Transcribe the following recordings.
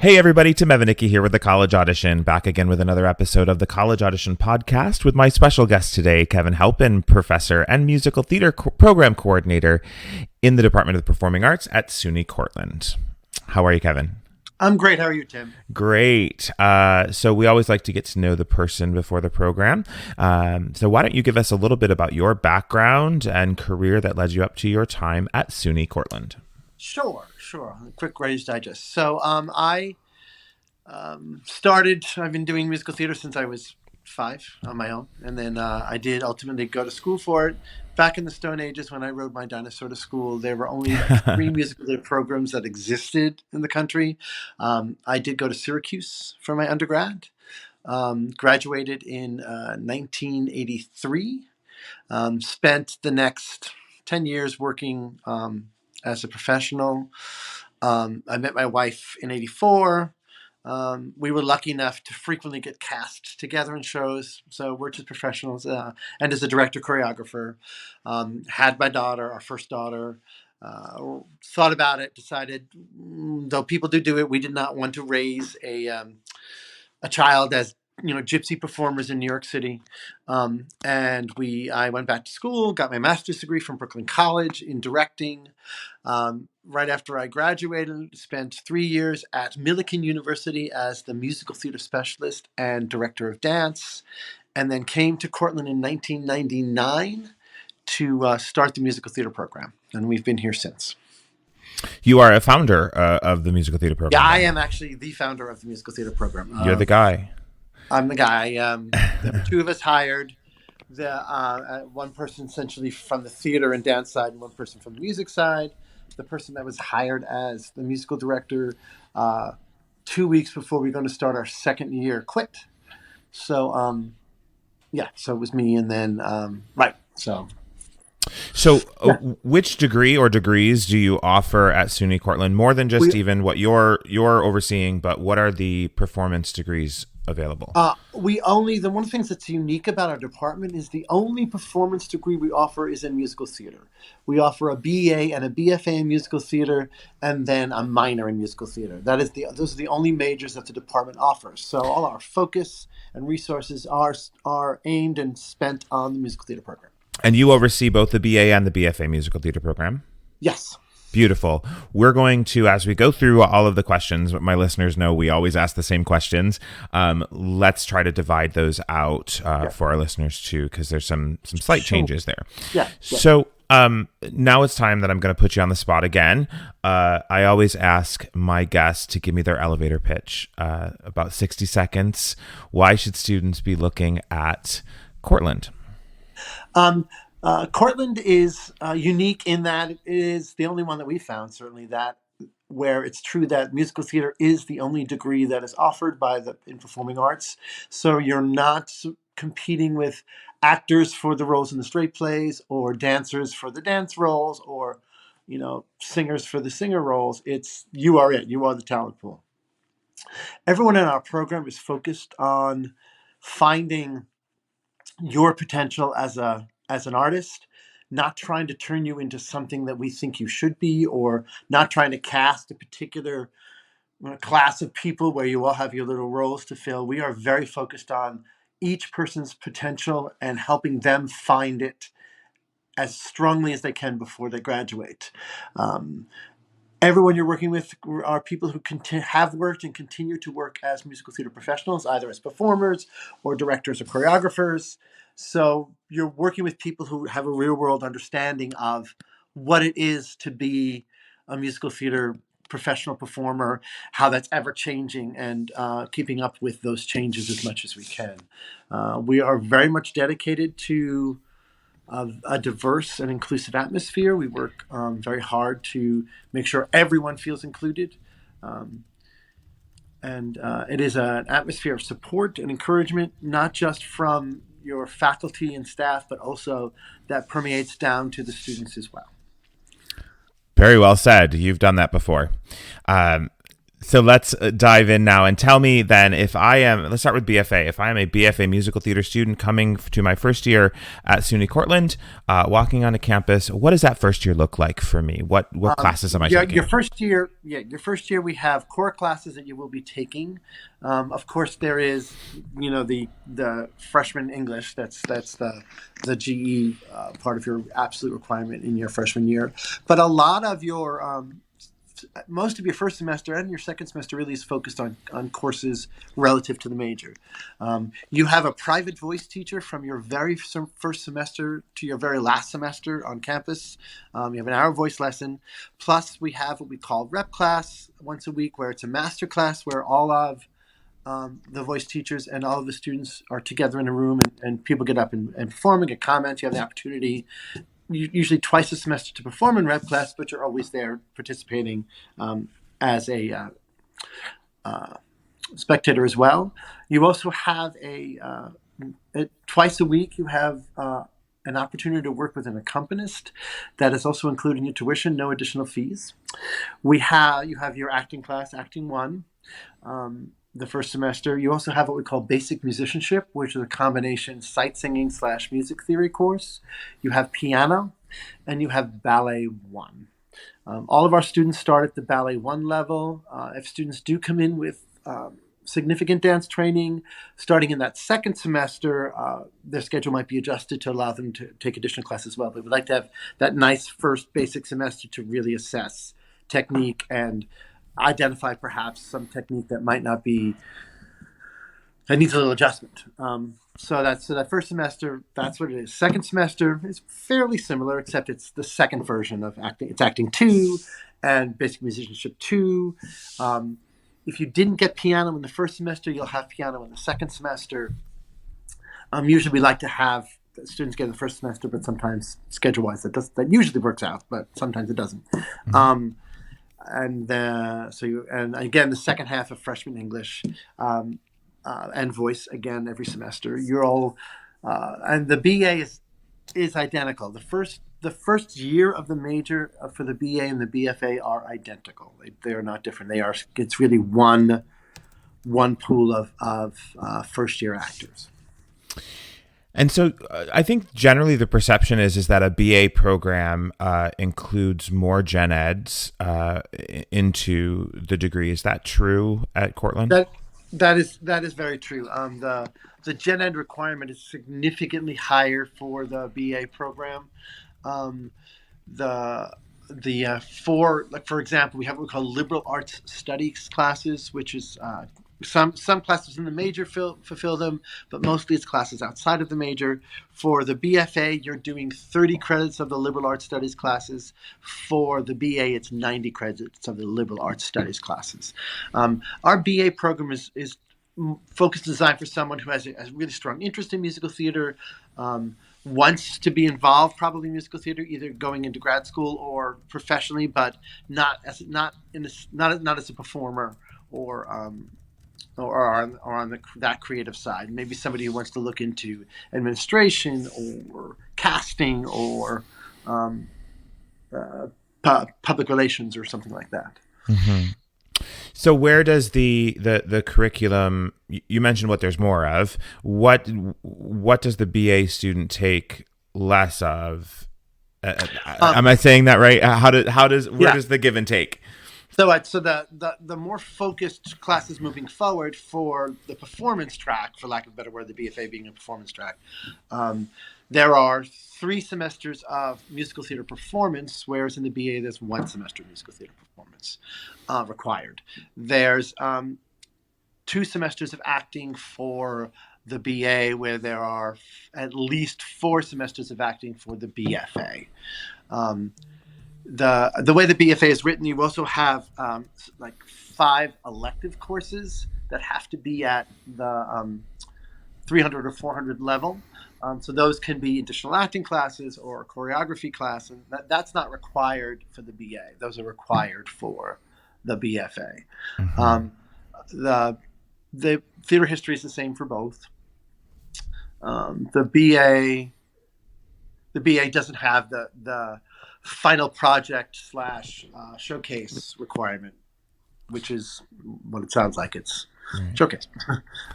Hey everybody, Tim Evanicki here with the College Audition, back again with another episode of the College Audition podcast with my special guest today, Kevin Halpin, professor and musical theater program coordinator in the Department of the Performing Arts at SUNY Cortland. How are you, Kevin? I'm great. How are you, Tim? Great. So we always like to get to know the person before the program. So why don't you give us a little bit about your background and career that led you up to your time at SUNY Cortland? Sure. A quick Grades Digest. So I I've been doing musical theater since I was 5 on my own. And then I did ultimately go to school for it. Back in the Stone Ages, when I rode my dinosaur to school, there were only 3 musical theater programs that existed in the country. I did go to Syracuse for my undergrad, graduated in 1983, spent the next 10 years working as a professional. I met my wife in 84. We were lucky enough to frequently get cast together in shows. So we're just professionals. And as a director choreographer, had my daughter, our first daughter, thought about it, decided, though people do it, we did not want to raise a child as gypsy performers in New York City. I went back to school, got my master's degree from Brooklyn College in directing. Right after I graduated, spent 3 years at Millikan University as the musical theater specialist and director of dance, and then came to Cortland in 1999 to start the musical theater program. And we've been here since. You are a founder of the musical theater program. Yeah, I am actually the founder of the musical theater program. You're the guy. I'm the guy. There were 2 of us hired. One person essentially from the theater and dance side and one person from the music side. The person that was hired as the musical director 2 weeks before we were going to start our second year quit. So, so it was me. And then, which degree or degrees do you offer at SUNY Cortland? More than just even what you're overseeing, but what are the performance degrees available? The one of the things that's unique about our department is the only performance degree we offer is in musical theater. We offer a BA and a BFA in musical theater, and then a minor in musical theater. Those are the only majors that the department offers. So all our focus and resources are aimed and spent on the musical theater program. And you oversee both the BA and the BFA musical theater program? Yes. Beautiful. We're going to, as we go through all of the questions, my listeners know we always ask the same questions. Let's try to divide those out for our listeners too, because there's some slight changes there. Yeah. So now it's time that I'm going to put you on the spot again. I always ask my guests to give me their elevator pitch, about 60 seconds. Why should students be looking at Cortland? Cortland is unique in that it is the only one that we found, certainly, that where it's true that musical theater is the only degree that is offered in performing arts. So you're not competing with actors for the roles in the straight plays or dancers for the dance roles or, singers for the singer roles. You are the talent pool. Everyone in our program is focused on finding your potential as an artist, not trying to turn you into something that we think you should be, or not trying to cast a particular class of people where you all have your little roles to fill. We are very focused on each person's potential and helping them find it as strongly as they can before they graduate. Everyone you're working with are people who have worked and continue to work as musical theater professionals, either as performers or directors or choreographers. So you're working with people who have a real-world understanding of what it is to be a musical theater professional performer, how that's ever-changing, and keeping up with those changes as much as we can. We are very much dedicated to a diverse and inclusive atmosphere. We work very hard to make sure everyone feels included. And it is an atmosphere of support and encouragement, not just from your faculty and staff, but also that permeates down to the students as well. Very well said. You've done that before. So let's dive in now and tell me then if I am, let's start with BFA. If I am a BFA musical theater student coming to my first year at SUNY Cortland, walking onto campus, what does that first year look like for me? What classes am I Your taking? first year, your first year, we have core classes that you will be taking. Of course, there is, the freshman English. That's the GE part of your absolute requirement in your freshman year. But a lot of your most of your first semester and your second semester really is focused on courses relative to the major. You have a private voice teacher from your very first semester to your very last semester on campus. You have an hour voice lesson. Plus, we have what we call rep class once a week, where it's a master class where all of the voice teachers and all of the students are together in a room, and people get up and perform and get comments. You have the opportunity usually twice a semester to perform in rep class, but you're always there participating as a spectator as well. You also have twice a week you have an opportunity to work with an accompanist that is also included in your tuition, no additional fees. You have your acting class, Acting 1. The first semester. You also have what we call basic musicianship, which is a combination sight singing / music theory course. You have piano, and you have ballet 1. All of our students start at the ballet 1 level. If students do come in with significant dance training, starting in that second semester, their schedule might be adjusted to allow them to take additional classes as well. But we'd like to have that nice first basic semester to really assess technique and identify perhaps some technique that might not be, that needs a little adjustment. So that first semester, that's what it is. Second semester is fairly similar, except it's the second version of acting. It's Acting 2 and Basic Musicianship 2. If you didn't get piano in the first semester, you'll have piano in the second semester. Usually we like to have students get in the first semester, but sometimes schedule-wise that usually works out, but sometimes it doesn't. Mm-hmm. And again, the second half of freshman English and voice again every semester. You're all and the BA is identical. The first year of the major for the BA and the BFA are identical. They are not different. It's really one pool of first year actors. And so I think generally the perception is that a BA program includes more gen eds into the degree. Is that true at Cortland? That is very true. The gen ed requirement is significantly higher for the BA program. For example, we have what we call liberal arts studies classes, which is some classes in the major fulfill them, but mostly it's classes outside of the major. For the BFA, you're doing 30 credits of the liberal arts studies classes. For the BA, it's 90 credits of the liberal arts studies classes. Our BA program is focused and designed for someone who has a really strong interest in musical theater, wants to be involved probably in musical theater, either going into grad school or professionally, but not as a performer or on that creative side. Maybe somebody who wants to look into administration or casting or public relations or something like that. Mm-hmm. So where does the curriculum, you mentioned what there's more of, what does the BA student take less of? Am I saying that right? Where does the give and take? So the more focused classes moving forward for the performance track, for lack of a better word, the BFA being a performance track, there are 3 semesters of musical theater performance, whereas in the BA there's 1 semester of musical theater performance required. There's 2 semesters of acting for the BA, where there are at least 4 semesters of acting for the BFA. The way the BFA is written, you also have 5 elective courses that have to be at the 300 or 400 level. So those can be additional acting classes or a choreography class, and that's not required for the BA. Those are required for the BFA. Mm-hmm. The theater history is the same for both. The BA doesn't have the final project / showcase requirement which is what it sounds like. It's Right. showcase.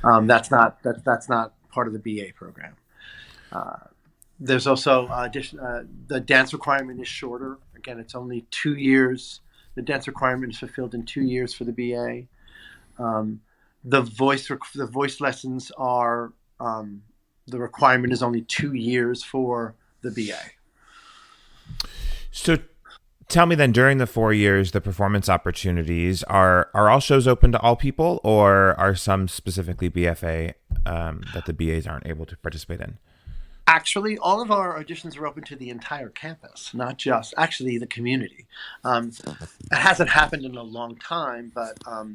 That's not part of the BA program. There's also the dance requirement is shorter. Again, it's only 2 years. The dance requirement is fulfilled in 2 years for the BA. Um, the voice lessons are the requirement is only 2 years for the BA. So tell me then, during the 4 years, the performance opportunities are all shows open to all people, or are some specifically BFA that the BAs aren't able to participate in? Actually, all of our auditions are open to the entire campus, not just actually the community. It hasn't happened in a long time, but uh,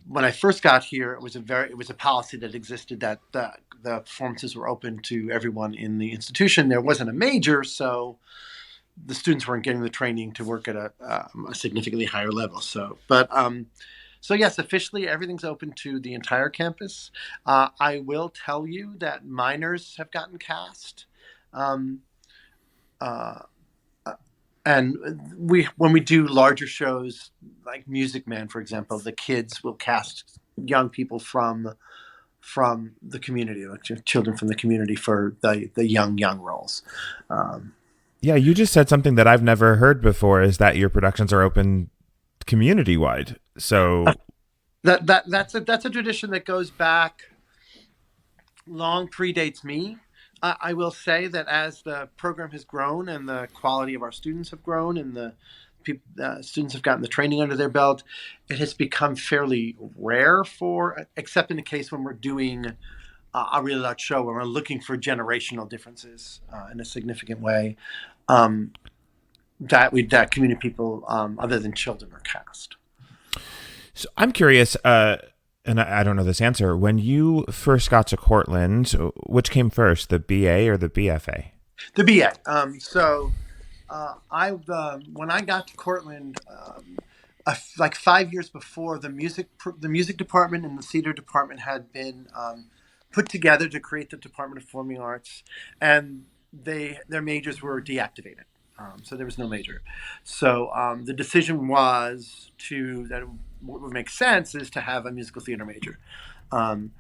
when I first got here, it was a policy that existed that the performances were open to everyone in the institution. There wasn't a major, so the students weren't getting the training to work at a significantly higher level. So yes, officially everything's open to the entire campus. I will tell you that minors have gotten cast. Um, uh, and when we do larger shows like Music Man, for example, the kids will cast young people from the community, like children from the community for the young roles. Um, Yeah, you just said something that I've never heard before, is that your productions are open community wide. So that's a tradition that goes back long, predates me. I will say that as the program has grown and the quality of our students have grown and the students have gotten the training under their belt, it has become fairly rare except in the case when we're doing a really large show where we're looking for generational differences in a significant way. Um, that community people other than children are cast. So I'm curious, and I don't know this answer. When you first got to Cortland, which came first, the BA or the BFA? The BA. I when I got to Cortland, like 5 years before, the music department and the theater department had been put together to create the Department of Performing Arts, and their majors were deactivated. So there was no major. So the decision was that what would make sense is to have a musical theater major. Um,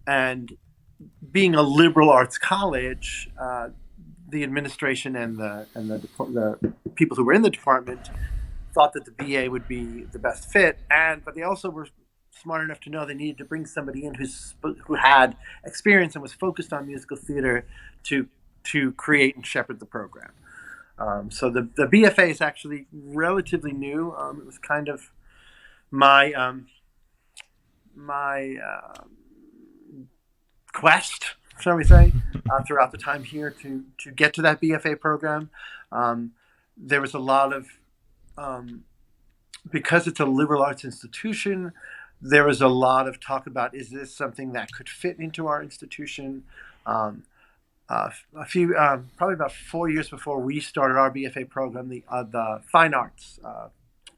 and being a liberal arts college, the administration and the people who were in the department thought that the BA would be the best fit, but they also were smart enough to know they needed to bring somebody in who had experience and was focused on musical theater to create and shepherd the program. So the BFA is actually relatively new. It was kind of my my quest, shall we say, throughout the time here to get to that BFA program. There was a lot of because it's a liberal arts institution. There was a lot of talk about, is this something that could fit into our institution? Probably about 4 years before we started our BFA program, the fine arts,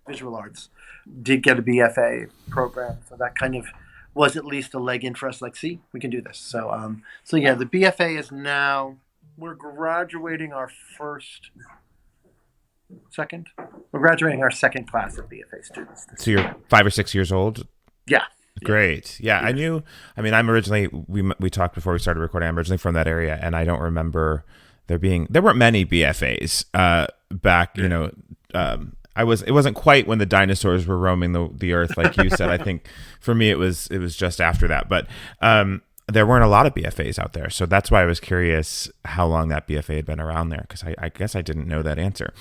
visual arts, did get a BFA program. So that kind of was at least a leg in for us. Like, see, we can do this. So yeah, the BFA is now, we're graduating our second. We're graduating our second class of BFA students. So you're 5 or 6 years old? Yeah. Great. Yeah, I knew. I mean, I'm originally, we talked before we started recording. I'm originally from that area, and I don't remember there weren't many BFAs back. You know, it wasn't quite when the dinosaurs were roaming the earth, like you said. I think for me it was just after that, but there weren't a lot of BFAs out there, so that's why I was curious how long that BFA had been around there, because I guess I didn't know that answer.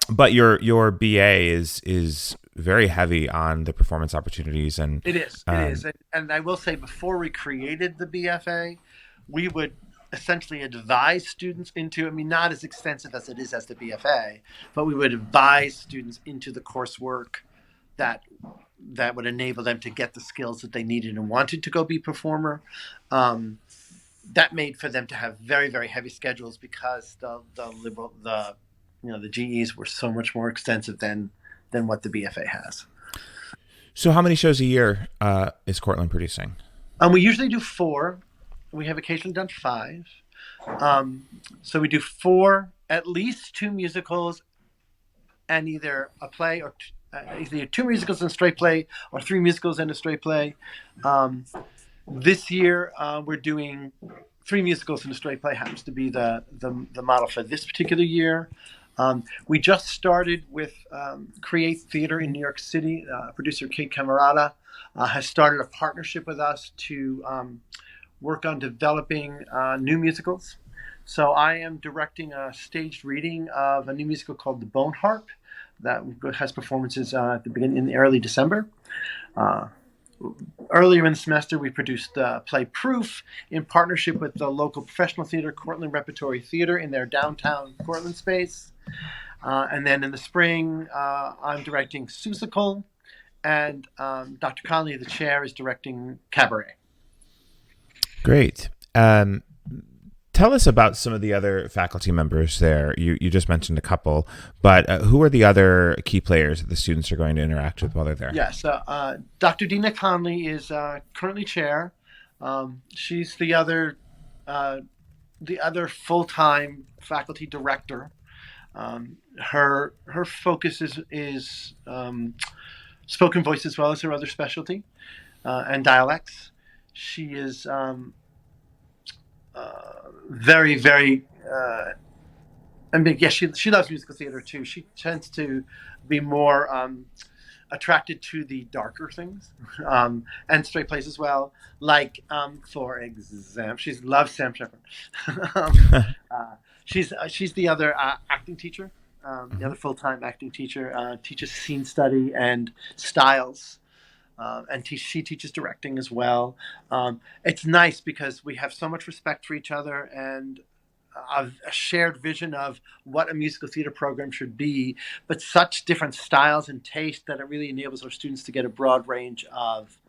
But your BA is very heavy on the performance opportunities, and it is, and I will say, before we created the BFA, we would essentially advise students into, I mean, not as extensive as it is as the BFA, but we would advise students into the coursework that would enable them to get the skills that they needed and wanted to go be performer. That made for them to have very, very heavy schedules because the GEs were so much more extensive than what the BFA has. So how many shows a year is Cortland producing? We usually do 4. We have occasionally done 5. So we do 4, at least 2 musicals, and either a play or either 2 musicals and a straight play or 3 musicals and a straight play. This year, we're doing 3 musicals and a straight play. Happens to be the model for this particular year. We just started with Create Theater in New York City. Producer Kate Camerata has started a partnership with us to work on developing new musicals. So I am directing a staged reading of a new musical called The Bone Harp that has performances at the beginning in early December. Earlier in the semester, we produced play Proof in partnership with the local professional theater, Cortland Repertory Theater, in their downtown Cortland space. And then in the spring, I'm directing Seussical, and Dr. Conley, the chair, is directing Cabaret. Great. Tell us about some of the other faculty members there. You just mentioned a couple, but who are the other key players that the students are going to interact with while they're there? Yes, Dr. Dina Conley is currently chair. She's the other full-time faculty director. Her focus is spoken voice as well as her other specialty, and dialects. She is very, very, she loves musical theater too. She tends to be more attracted to the darker things, and straight plays as well. Like, for example, she loves Sam Shepard. She's the other acting teacher, the other full-time acting teacher, teaches scene study and styles. And she teaches directing as well. It's nice because we have so much respect for each other and a shared vision of what a musical theater program should be, but such different styles and taste that it really enables our students to get a broad range of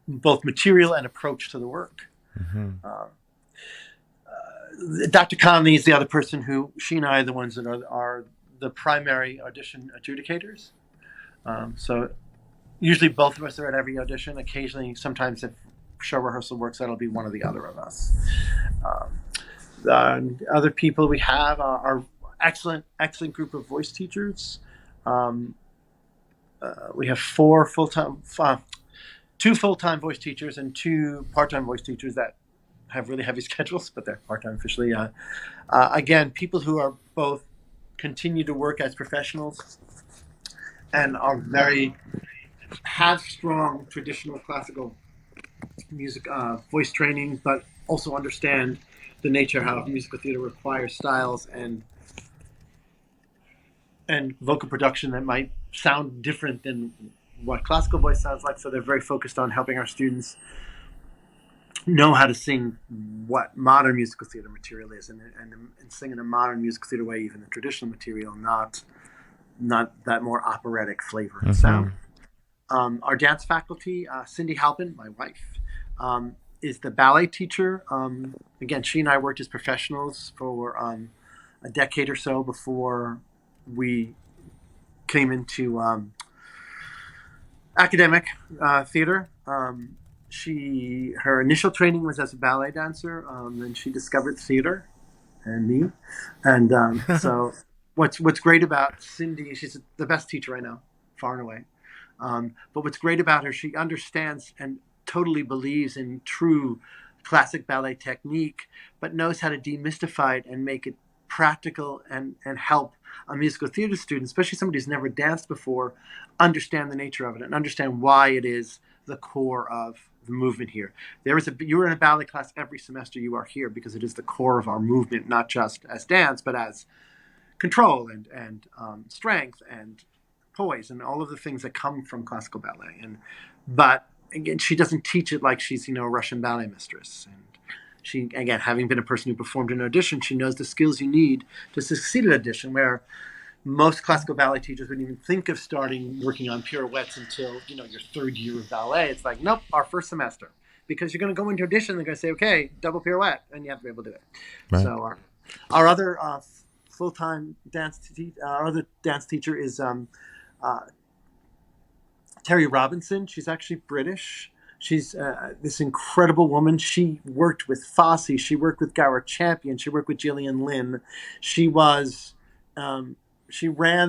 both material and approach to the work. Dr. Conley is the other person who, she and I are the ones that are the primary audition adjudicators. So usually both of us are at every audition. Occasionally, sometimes if show rehearsal works, that'll be one or the other of us. The other people we have are excellent group of voice teachers. We have 2 full-time voice teachers and 2 part-time voice teachers that have really heavy schedules, but they're part-time officially. Again, people who are both continue to work as professionals and are have strong traditional classical music voice training, but also understand the nature how musical theater requires styles and vocal production that might sound different than what classical voice sounds like. So they're very focused on helping our students know how to sing what modern musical theater material is, and sing in a modern musical theater way, even the traditional material, not that more operatic flavor and sound. Our dance faculty, Cindy Halpin, my wife, is the ballet teacher. Again, she and I worked as professionals for a decade or so before we came into academic theater. Her initial training was as a ballet dancer, and she discovered theater and me. And so what's great about Cindy, she's the best teacher I know, far and away. But what's great about her, she understands and totally believes in true classic ballet technique, but knows how to demystify it and make it practical and help a musical theater student, especially somebody who's never danced before, understand the nature of it and understand why it is the core of the movement here. You're in a ballet class every semester you are here because it is the core of our movement, not just as dance, but as control and strength and poise and all of the things that come from classical ballet. But again, she doesn't teach it like she's a Russian ballet mistress. And she, again, having been a person who performed an audition, she knows the skills you need to succeed at audition, where most classical ballet teachers wouldn't even think of starting working on pirouettes until your 3rd year of ballet. It's like, nope, our 1st semester, because you're going to go into audition. They're going to say, okay, double pirouette, and you have to be able to do it. Right. So our other full-time dance teacher is Terry Robinson. She's actually British. She's this incredible woman. She worked with Fosse. She worked with Gower Champion. She worked with Gillian Lynn. She ran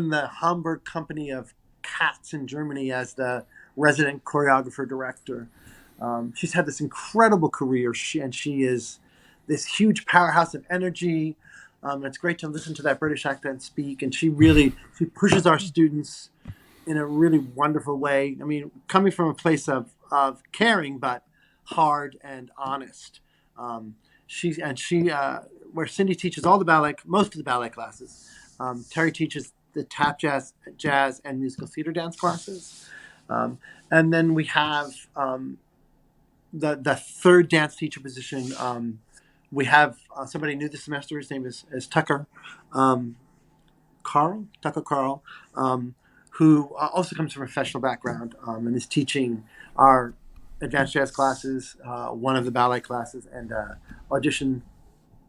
the Hamburg company of Katz in Germany as the resident choreographer director. She's had this incredible career, and she is this huge powerhouse of energy. It's great to listen to that British accent speak, and she pushes our students in a really wonderful way. I mean, coming from a place of caring, but hard and honest. Where Cindy teaches all the ballet, most of the ballet classes. Terry teaches the tap jazz and musical theater dance classes. And then we have the third dance teacher position. We have somebody new this semester. His name is Tucker Carl, who also comes from a professional background and is teaching our advanced jazz classes, one of the ballet classes, and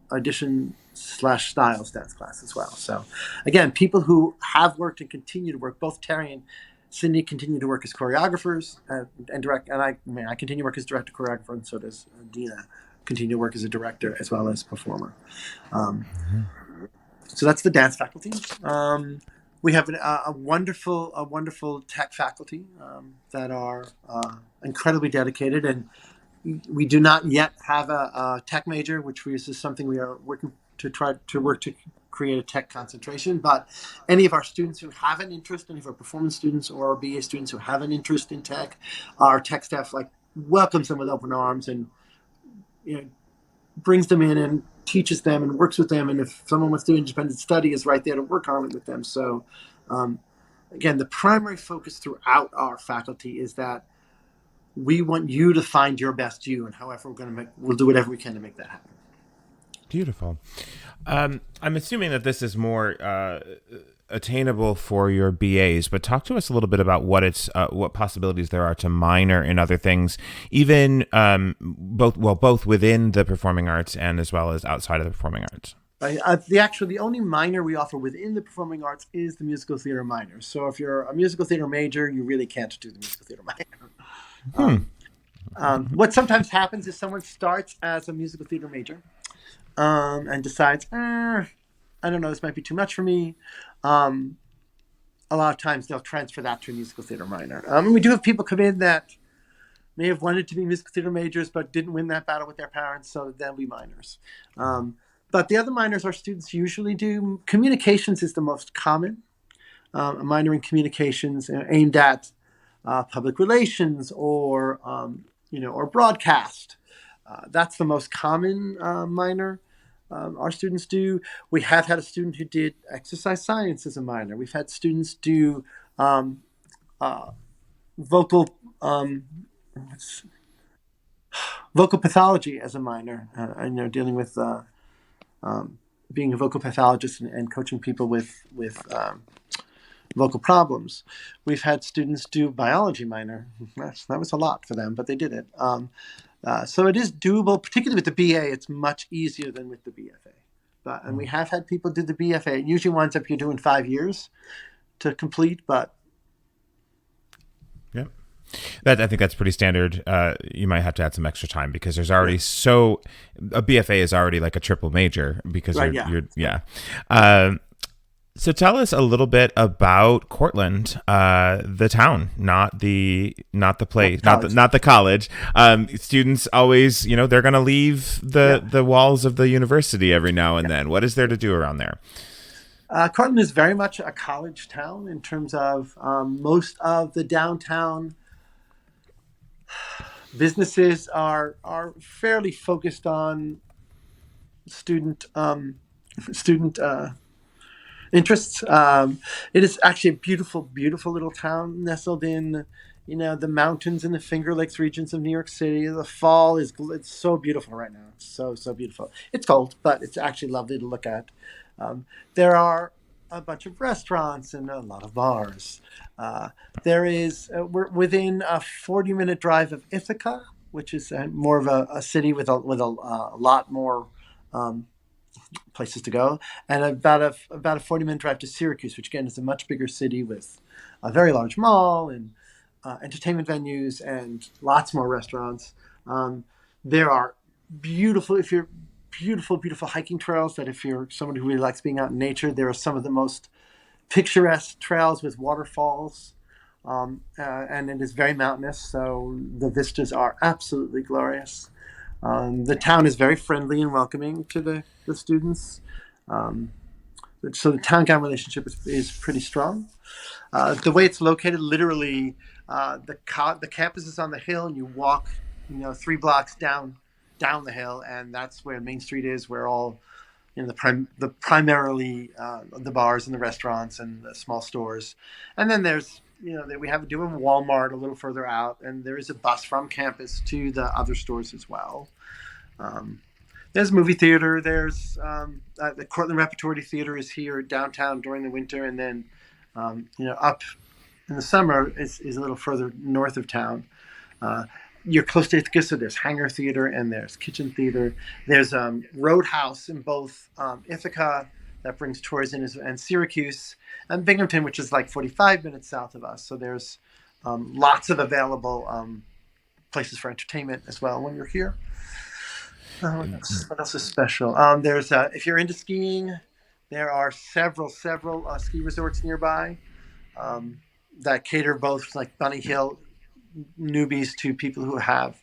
audition/styles dance class as well. So, again, people who have worked and continue to work. Both Terry and Cindy continue to work as choreographers and direct, and I continue to work as director choreographer, and so does Dina continue to work as a director as well as performer. So that's the dance faculty. We have a wonderful tech faculty that are incredibly dedicated, and we do not yet have a tech major, which is something we are working to create a tech concentration. But any of our students who have an interest, any of our performance students or our BA students who have an interest in tech, our tech staff welcomes them with open arms and brings them in and teaches them and works with them. And if someone wants to do independent study, is right there to work on it with them. So again, the primary focus throughout our faculty is that we want you to find your best you, and however we'll do whatever we can to make that happen. Beautiful. I'm assuming that this is more attainable for your BAs, but talk to us a little bit about what possibilities there are to minor in other things, even both within the performing arts and as well as outside of the performing arts. The only minor we offer within the performing arts is the musical theater minor. So if you're a musical theater major, you really can't do the musical theater minor. What sometimes happens is someone starts as a musical theater major and decides, I don't know, this might be too much for me. A lot of times they'll transfer that to a musical theater minor. We do have people come in that may have wanted to be musical theater majors but didn't win that battle with their parents, so they'll be minors. But the other minors our students usually do. Communications is the most common. A minor in communications aimed at public relations or broadcast. That's the most common minor our students do. We have had a student who did exercise science as a minor. We've had students do vocal pathology as a minor. Dealing with being a vocal pathologist and coaching people with vocal problems. We've had students do biology minor. That was a lot for them, but they did it. So it is doable, particularly with the BA. It's much easier than with the BFA. And we have had people do the BFA. It usually winds up you're doing 5 years to complete, but yeah. I think that's pretty standard. You might have to add some extra time because there's already a BFA is already like a triple major because so tell us a little bit about Cortland, the town, not the place, not the college. Students always, they're going to leave the walls of the university every now and then. What is there to do around there? Cortland is very much a college town in terms of most of the downtown businesses are fairly focused on student interests. It is actually a beautiful, beautiful little town nestled in, the mountains and the Finger Lakes regions of New York City. The fall it's so beautiful right now. It's so beautiful. It's cold, but it's actually lovely to look at. There are a bunch of restaurants and a lot of bars. We're within a 40-minute drive of Ithaca, which is more of a city with a lot more places to go, and about a 40-minute drive to Syracuse, which again is a much bigger city with a very large mall and entertainment venues and lots more restaurants. There are beautiful hiking trails that if you're someone who really likes being out in nature, there are some of the most picturesque trails with waterfalls. and it is very mountainous, so the vistas are absolutely glorious. The town is very friendly and welcoming to the students. Um, so the town-gown relationship is pretty strong. The way it's located, literally, the campus is on the hill, and you walk, 3 blocks down the hill, and that's where Main Street is, where all the primarily the bars and the restaurants and the small stores, and then there's we have do a Walmart a little further out, and there is a bus from campus to the other stores as well. Um, there's a movie theater. There's the Cortland Repertory Theater is here downtown during the winter, and then up in the summer is a little further north of town. Uh, you're close to Ithaca, so there's Hangar Theater and there's Kitchen Theater. There's Roadhouse in both Ithaca that brings tours in, and Syracuse, and Binghamton, which is like 45 minutes south of us. So there's lots of available places for entertainment as well when you're here. What else is special? There's if you're into skiing, there are several ski resorts nearby that cater both like Bunny Hill newbies to people who have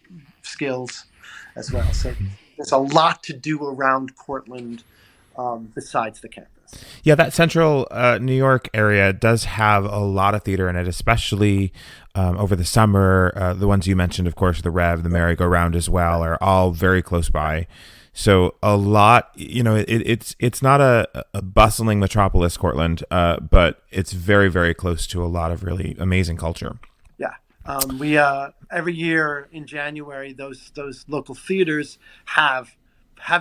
skills as well. So there's a lot to do around Cortland besides the campus. Yeah, that central New York area does have a lot of theater in it, especially over the summer. The ones you mentioned, of course, the Rev, the Merry-Go-Round as well, are all very close by. So a lot, it's not a bustling metropolis, Cortland, but it's very, very close to a lot of really amazing culture. Yeah. We every year in January, those local theaters have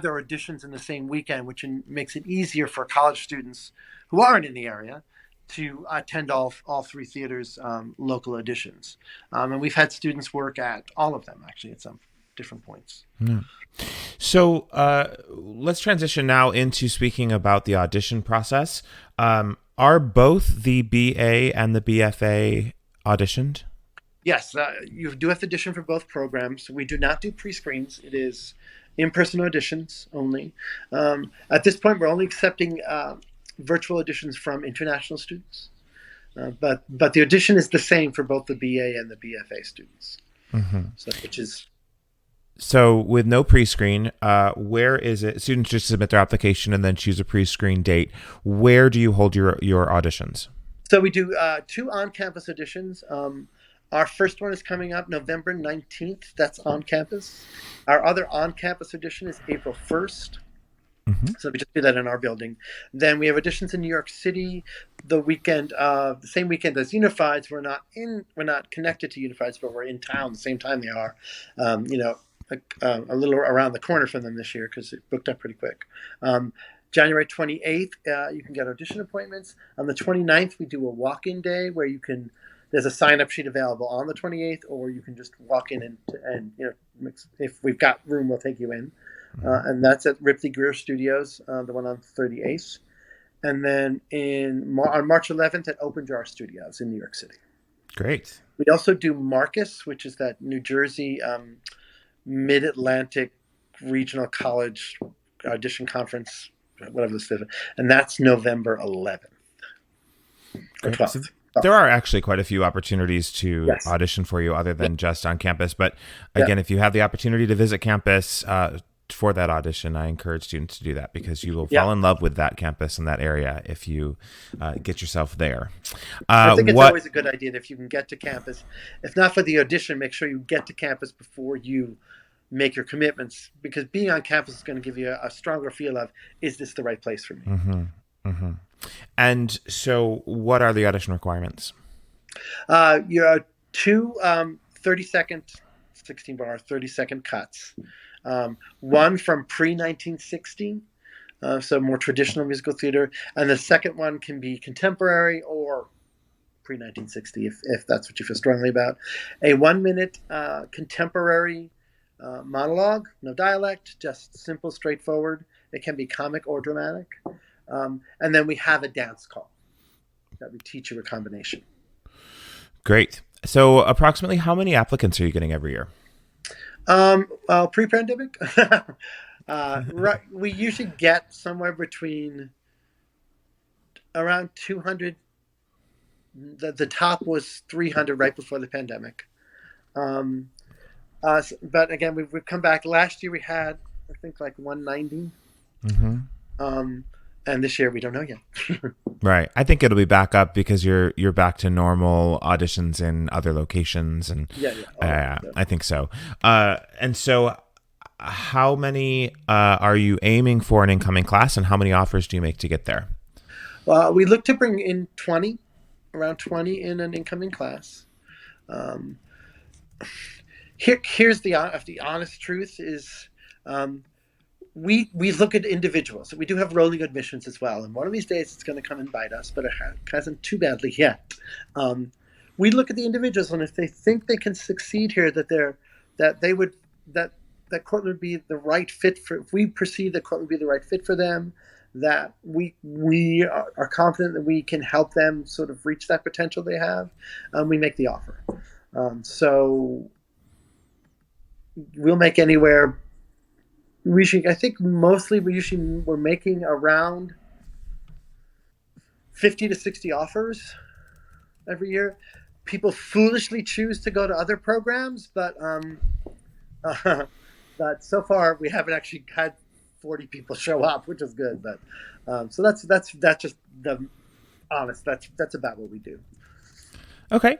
their auditions in the same weekend, which makes it easier for college students who aren't in the area to attend all three theaters' local auditions. And we've had students work at all of them actually at some different points. Yeah. So let's transition now into speaking about the audition process. Are both the BA and the BFA auditioned? Yes, you do have to audition for both programs. We do not do pre-screens. It is in-person auditions only. At this point, we're only accepting virtual auditions from international students. But the audition is the same for both the BA and the BFA students. Mm-hmm. So with no pre-screen, where is it? Students just submit their application and then choose a pre-screen date. Where do you hold your auditions? So we do 2 on-campus auditions. Our first one is coming up November 19th. That's on campus. Our other on-campus audition is April 1st. Mm-hmm. So we just do that in our building. Then we have auditions in New York City the same weekend as Unifieds. We're not connected to Unifieds, but we're in town the same time they are. A little around the corner from them this year because it booked up pretty quick. January 28th, you can get audition appointments. On the 29th, we do a walk-in day where there's a sign-up sheet available on the 28th, or you can just walk in and if we've got room, we'll take you in. And that's at Ripley Greer Studios, the one on 38th. And then on March 11th at Open Jar Studios in New York City. Great. We also do Marcus, which is that New Jersey Mid-Atlantic Regional College Audition Conference, whatever this is. And that's November 11th. Or 12th. So there are actually quite a few opportunities to Yes. audition for you other than just on campus. But again, if you have the opportunity to visit campus for that audition, I encourage students to do that because you will fall in love with that campus and that area if you get yourself there. I think it's always a good idea that if you can get to campus, if not for the audition, make sure you get to campus before you make your commitments, because being on campus is going to give you a stronger feel of, is this the right place for me? Mm-hmm. Mm-hmm. And so what are the audition requirements? You're 2 30-second 16-bar 30-second cuts. One from pre-1960, so more traditional musical theater, and the second one can be contemporary or pre-1960 if that's what you feel strongly about. A 1-minute contemporary monologue, no dialect, just simple, straightforward. It can be comic or dramatic. And then we have a dance call that we teach you a combination. Great. So approximately how many applicants are you getting every year? Well, pre-pandemic, we usually get somewhere between around 200 the top was 300 right before the pandemic. Um, but again, we've come back. Last year we had, I think, like 190. Mm-hmm. Um, and this year we don't know yet. Right. I think it'll be back up because you're back to normal auditions in other locations, and Yeah, yeah. Oh, yeah. I think so. And so, how many are you aiming for an incoming class, and how many offers do you make to get there? We look to bring in 20, around 20 in an incoming class. Um, here's the honest truth is, um, we look at individuals. We do have rolling admissions as well, and one of these days it's going to come and bite us, but it hasn't too badly yet. Um, we look at the individuals, and if they think they can succeed here, that they would that that Cortland would be the right fit for. If we perceive that Cortland would be the right fit for them, that we are confident that we can help them sort of reach that potential they have, we make the offer. So we'll make anywhere. I think mostly we're making around 50 to 60 offers every year. People foolishly choose to go to other programs, but but so far we haven't actually had 40 people show up, which is good. But so that's just the honest. That's about what we do. Okay.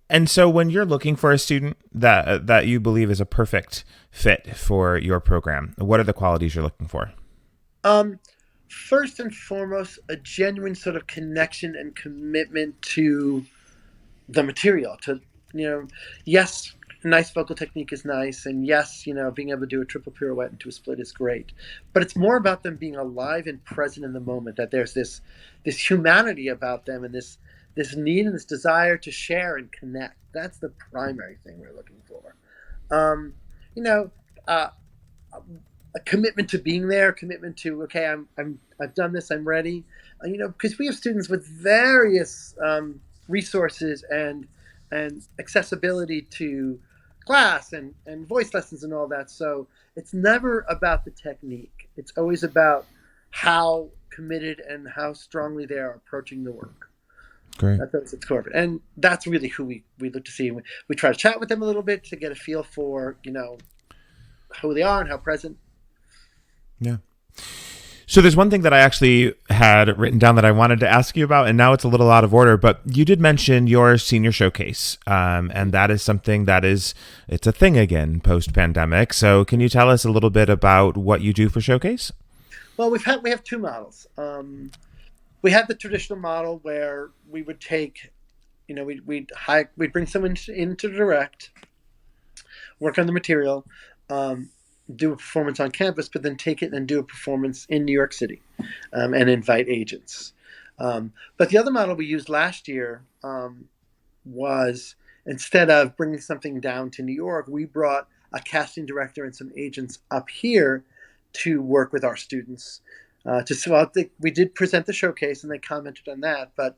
And so, when you're looking for a student that you believe is a perfect fit for your program, what are the qualities you're looking for? First and foremost, a genuine sort of connection and commitment to the material. Yes, nice vocal technique is nice, and yes, being able to do a triple pirouette into a split is great. But it's more about them being alive and present in the moment. That there's this humanity about them, and this need and this desire to share and connect. That's the primary thing we're looking for. Um, you know, uh, a commitment to being there, commitment to, okay, I've done this, I'm ready. Because we have students with various resources and accessibility to class and voice lessons and all that. So it's never about the technique. It's always about how committed and how strongly they are approaching the work. Great. That's its core. And that's really who we look to see. We try to chat with them a little bit to get a feel for, who they are and how present. Yeah. So there's one thing that I actually had written down that I wanted to ask you about, and now it's a little out of order, but you did mention your senior showcase, and that is something it's a thing again post-pandemic. So can you tell us a little bit about what you do for Showcase? Well, we have two models. We had the traditional model where we would take, we'd bring someone in to direct, work on the material, do a performance on campus, but then take it and do a performance in New York City, and invite agents. But the other model we used last year was, instead of bringing something down to New York, we brought a casting director and some agents up here to work with our students. We did present the showcase and they commented on that, but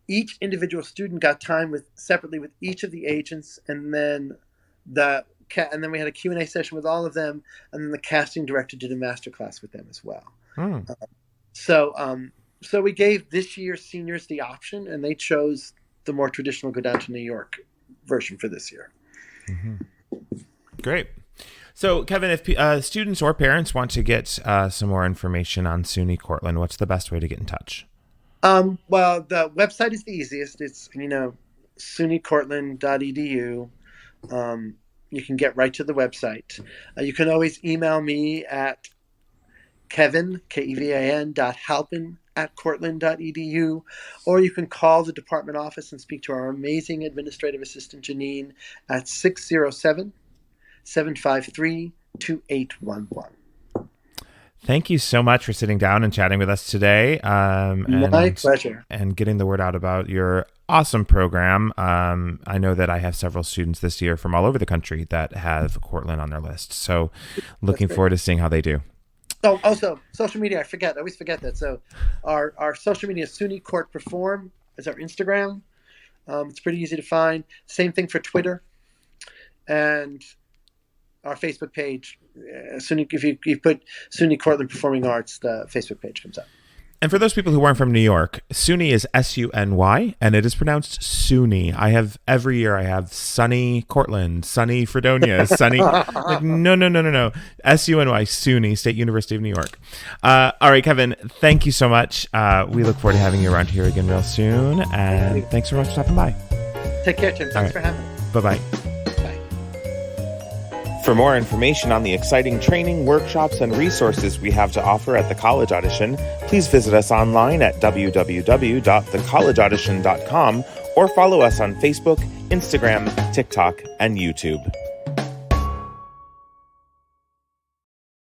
each individual student got time separately with each of the agents, and then we had a Q&A session with all of them, and then the casting director did a masterclass with them as well. So we gave this year's seniors the option, and they chose the more traditional go down to New York version for this year. Mm-hmm. Great. So, Kevin, if students or parents want to get some more information on SUNY Cortland, what's the best way to get in touch? Well, the website is the easiest. It's, sunycortland.edu. You can get right to the website. You can always email me at Kevin, Kevan, Halpin @cortland.edu, or you can call the department office and speak to our amazing administrative assistant, Janine, at 607-753-2811. Thank you so much for sitting down and chatting with us today. My pleasure. And getting the word out about your awesome program. I know that I have several students this year from all over the country that have Cortland on their list. So looking forward to seeing how they do. Oh, also, social media, I always forget that. So our social media is SUNY Court Perform is our Instagram. It's pretty easy to find. Same thing for Twitter. And our Facebook page, if you put SUNY Cortland Performing Arts, the Facebook page comes up. And for those people who aren't from New York, SUNY is SUNY, and it is pronounced SUNY. Every year I have sunny Cortland, sunny Fredonia, sunny. Like, no. SUNY, SUNY, State University of New York. All right, Kevin, thank you so much. We look forward to having you around here again real soon. And thanks so much for stopping by. Take care, Tim. Thanks for having me. Bye-bye. For more information on the exciting training, workshops, and resources we have to offer at the College Audition, please visit us online at www.thecollegeaudition.com or follow us on Facebook, Instagram, TikTok, and YouTube.